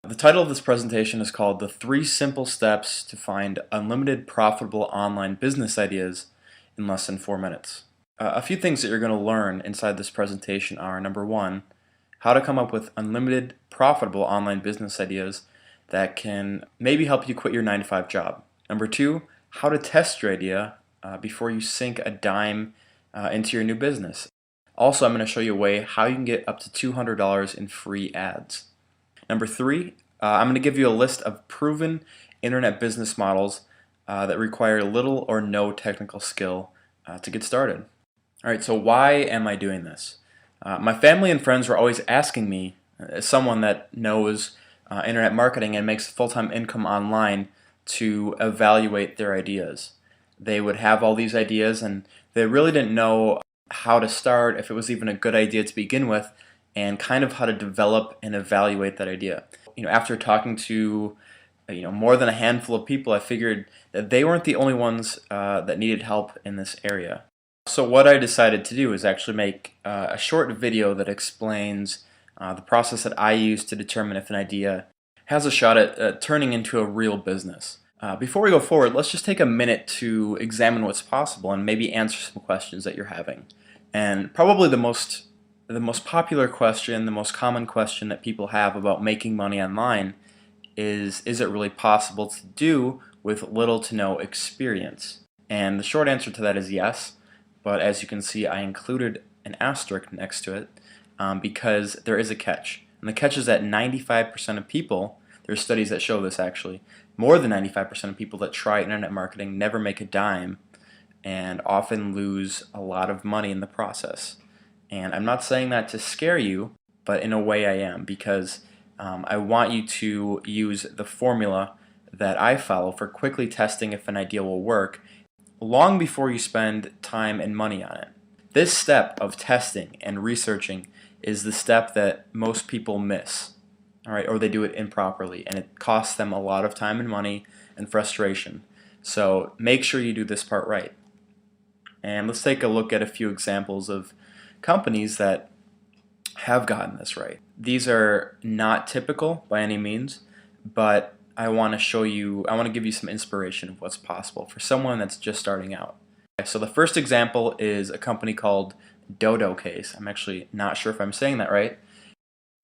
The title of this presentation is called The 3 Simple Steps to Find Unlimited Profitable Online Business Ideas in Less than 4 Minutes. A few things that you're going to learn inside this presentation are, number one, how to come up with unlimited profitable online business ideas that can maybe help you quit your 9-to-5 job. Number two, how to test your idea before you sink a dime into your new business. Also, I'm going to show you a way how you can get up to $200 in free ads. Number three, I'm going to give you a list of proven internet business models that require little or no technical skill to get started. Alright, so why am I doing this? My family and friends were always asking me, as someone that knows internet marketing and makes full-time income online, to evaluate their ideas. They would have all these ideas and they really didn't know how to start, if it was even a good idea to begin with, and kind of how to develop and evaluate that idea. After talking to more than a handful of people, I figured that they weren't the only ones that needed help in this area. So what I decided to do is actually make a short video that explains the process that I use to determine if an idea has a shot at turning into a real business. Before we go forward, let's just take a minute to examine what's possible and maybe answer some questions that you're having. And probably the most popular question, the most common question that people have about making money online is it really possible to do with little to no experience? And the short answer to that is yes, but as you can see, I included an asterisk next to it because there is a catch. And the catch is that 95% of people, there's studies that show this actually, more than 95% of people that try internet marketing never make a dime and often lose a lot of money in the process. And I'm not saying that to scare you, but in a way I am, because I want you to use the formula that I follow for quickly testing if an idea will work long before you spend time and money on it. This step of testing and researching is the step that most people miss, all right, or they do it improperly, and it costs them a lot of time and money and frustration. So make sure you do this part right. And let's take a look at a few examples of companies that have gotten this right. These are not typical by any means, but I want to give you some inspiration of what's possible for someone that's just starting out. Okay, so the first example is a company called Dodo Case. I'm actually not sure if I'm saying that right,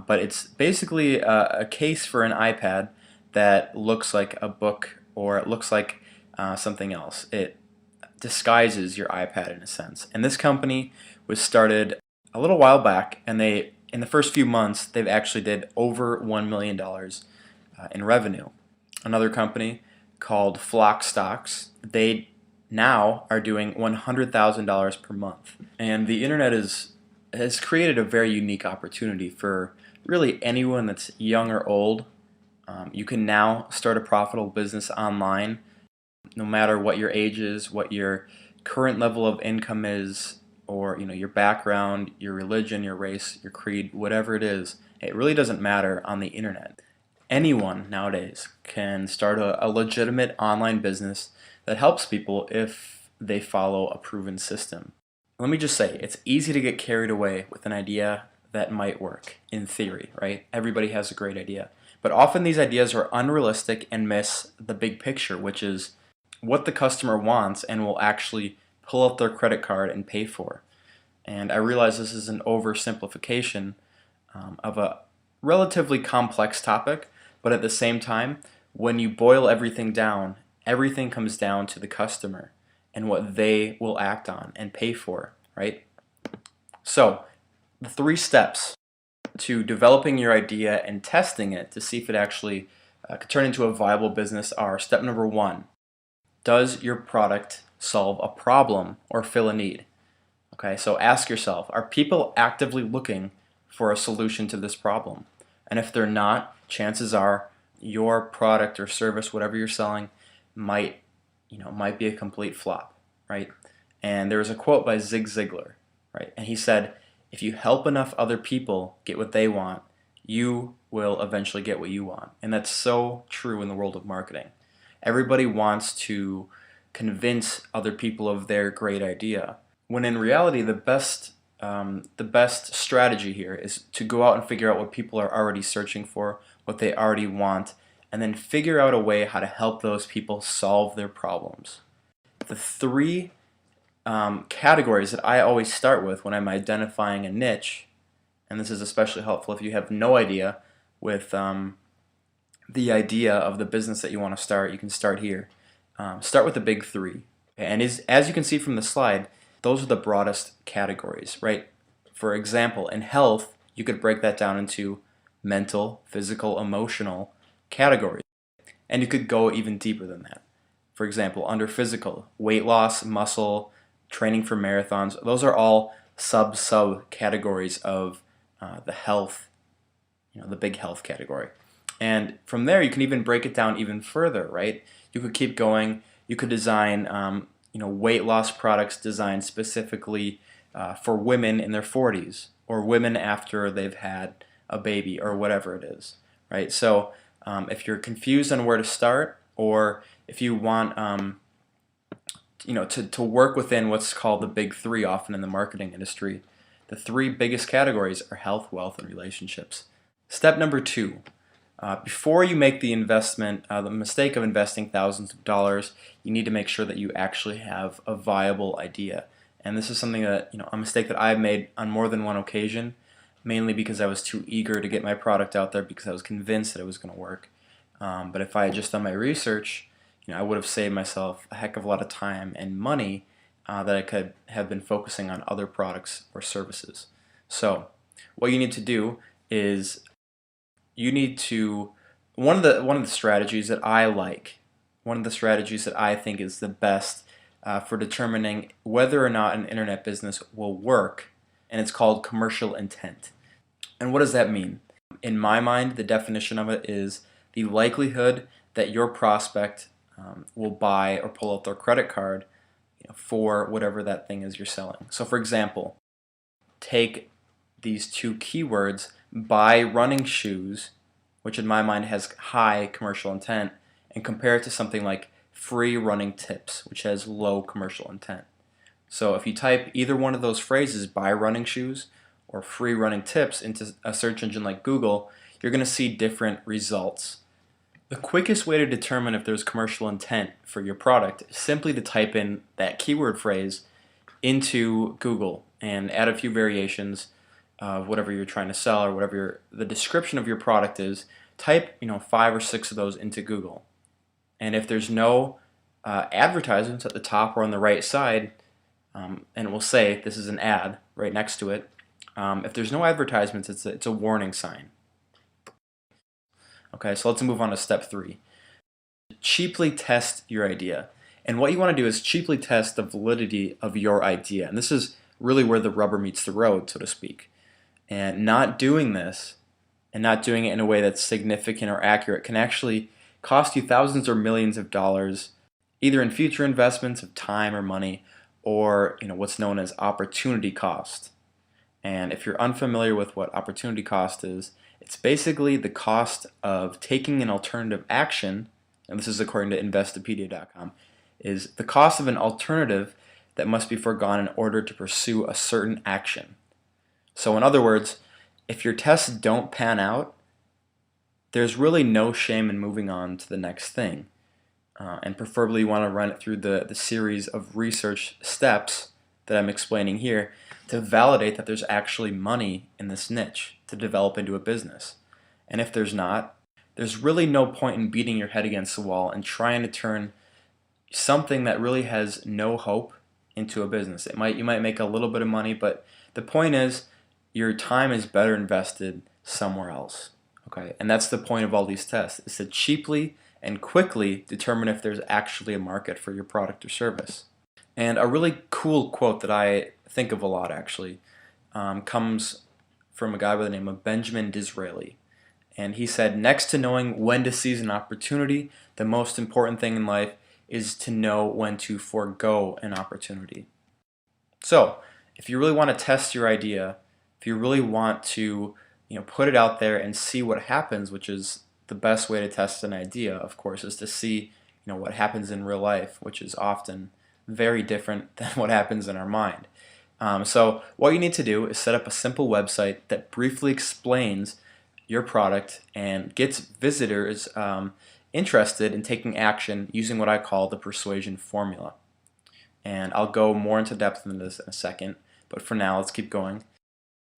but it's basically a case for an iPad that looks like a book, or it looks like something else. It disguises your iPad in a sense. And this company was started a little while back, and in the first few months they've actually did over $1 million in revenue. Another company called Flock Stocks, they now are doing $100,000 per month. And the internet has created a very unique opportunity for really anyone that's young or old. You can now start a profitable business online, no matter what your age is, what your current level of income is, or your background, your religion, your race, your creed, whatever it is. It really doesn't matter on the internet. Anyone nowadays can start a legitimate online business that helps people if they follow a proven system. Let me just say, it's easy to get carried away with an idea that might work, in theory, right? Everybody has a great idea. But often these ideas are unrealistic and miss the big picture, which is what the customer wants and will actually pull out their credit card and pay for. And I realize this is an oversimplification of a relatively complex topic, but at the same time, when you boil everything down, everything comes down to the customer and what they will act on and pay for, right? So, the 3 steps to developing your idea and testing it to see if it actually could turn into a viable business are: step number 1, does your product solve a problem or fill a need? Okay, so ask yourself, are people actively looking for a solution to this problem? And if they're not, chances are your product or service, whatever you're selling, might be a complete flop, right? And there was a quote by Zig Ziglar, right? And he said, if you help enough other people get what they want, you will eventually get what you want. And that's so true in the world of marketing. Everybody wants to convince other people of their great idea, when in reality the best strategy here is to go out and figure out what people are already searching for, what they already want, and then figure out a way how to help those people solve their problems. The three categories that I always start with when I'm identifying a niche, and this is especially helpful if you have no idea with the idea of the business that you want to start, you can start here. Start with the big three. And as you can see from the slide, those are the broadest categories, right? For example, in health, you could break that down into mental, physical, emotional categories. And you could go even deeper than that. For example, under physical, weight loss, muscle, training for marathons, those are all sub categories of the health, the big health category. And from there, you can even break it down even further, right? You could keep going. You could design, weight loss products designed specifically for women in their 40s or women after they've had a baby or whatever it is, right? So if you're confused on where to start, or if you want, to work within what's called the big three, often in the marketing industry, the three biggest categories are health, wealth, and relationships. Step number 2. Before you make the investment, the mistake of investing thousands of dollars, you need to make sure that you actually have a viable idea. And this is something that, a mistake that I've made on more than one occasion, mainly because I was too eager to get my product out there because I was convinced that it was going to work. But if I had just done my research, I would have saved myself a heck of a lot of time and money that I could have been focusing on other products or services. So what you need to do is you need to, one of the strategies that I like, one of the strategies that I think is the best for determining whether or not an internet business will work, and it's called commercial intent. And what does that mean? In my mind, the definition of it is the likelihood that your prospect will buy or pull out their credit card for whatever that thing is you're selling. So for example, take these two keywords, buy running shoes, which in my mind has high commercial intent, and compare it to something like free running tips, which has low commercial intent. So if you type either one of those phrases, buy running shoes or free running tips, into a search engine like Google, you're going to see different results. The quickest way to determine if there's commercial intent for your product is simply to type in that keyword phrase into Google and add a few variations of whatever you're trying to sell or whatever the description of your product is. Type 5 or 6 of those into Google, and if there's no advertisements at the top or on the right side, and it will say this is an ad right next to it. If there's no advertisements, it's a warning sign. Okay, so let's move on to step 3. Cheaply test your idea. And what you want to do is cheaply test the validity of your idea. And this is really where the rubber meets the road, so to speak. And not doing this, and not doing it in a way that's significant or accurate, can actually cost you thousands or millions of dollars, either in future investments of time or money, or what's known as opportunity cost. And if you're unfamiliar with what opportunity cost is, it's basically the cost of taking an alternative action, and this is according to Investopedia.com, is the cost of an alternative that must be foregone in order to pursue a certain action. So in other words, if your tests don't pan out, there's really no shame in moving on to the next thing. And preferably you want to run it through the series of research steps that I'm explaining here to validate that there's actually money in this niche to develop into a business. And if there's not, there's really no point in beating your head against the wall and trying to turn something that really has no hope into a business. You might make a little bit of money, but the point is your time is better invested somewhere else. Okay, and that's the point of all these tests, is to cheaply and quickly determine if there's actually a market for your product or service. And a really cool quote that I think of a lot actually comes from a guy by the name of Benjamin Disraeli. And he said, next to knowing when to seize an opportunity, the most important thing in life is to know when to forego an opportunity. So if you really want to test your idea, if you really want to put it out there and see what happens, which is the best way to test an idea, of course, is to see what happens in real life, which is often very different than what happens in our mind. So what you need to do is set up a simple website that briefly explains your product and gets visitors interested in taking action using what I call the persuasion formula. And I'll go more into depth into this in a second, but for now let's keep going.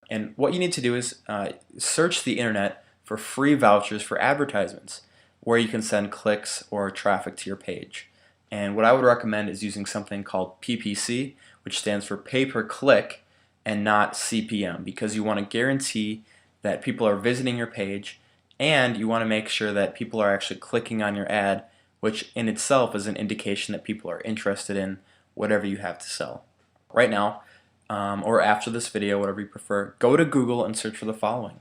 And what you need to do is search the internet for free vouchers for advertisements where you can send clicks or traffic to your page. And what I would recommend is using something called PPC, which stands for pay per click and not CPM, because you want to guarantee that people are visiting your page and you want to make sure that people are actually clicking on your ad, which in itself is an indication that people are interested in whatever you have to sell. Right now, or after this video, whatever you prefer, go to Google and search for the following: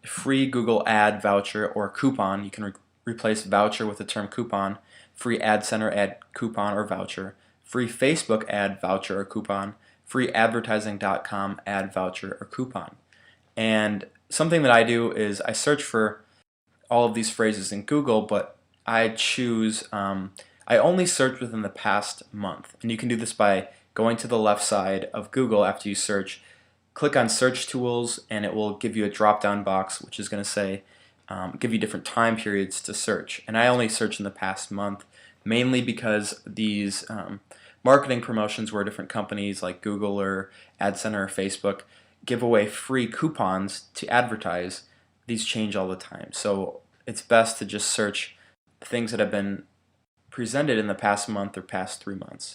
free Google ad voucher or coupon. You can replace voucher with the term coupon. Free Ad Center ad coupon or voucher. Free Facebook ad voucher or coupon. Free advertising.com ad voucher or coupon. And something that I do is I search for all of these phrases in Google, but I only search within the past month. And you can do this by going to the left side of Google after you search. Click on Search Tools and it will give you a drop-down box which is going to say, give you different time periods to search. And I only search in the past month, mainly because these marketing promotions where different companies like Google or AdCenter or Facebook give away free coupons to advertise. These change all the time. So it's best to just search things that have been presented in the past month or past 3 months.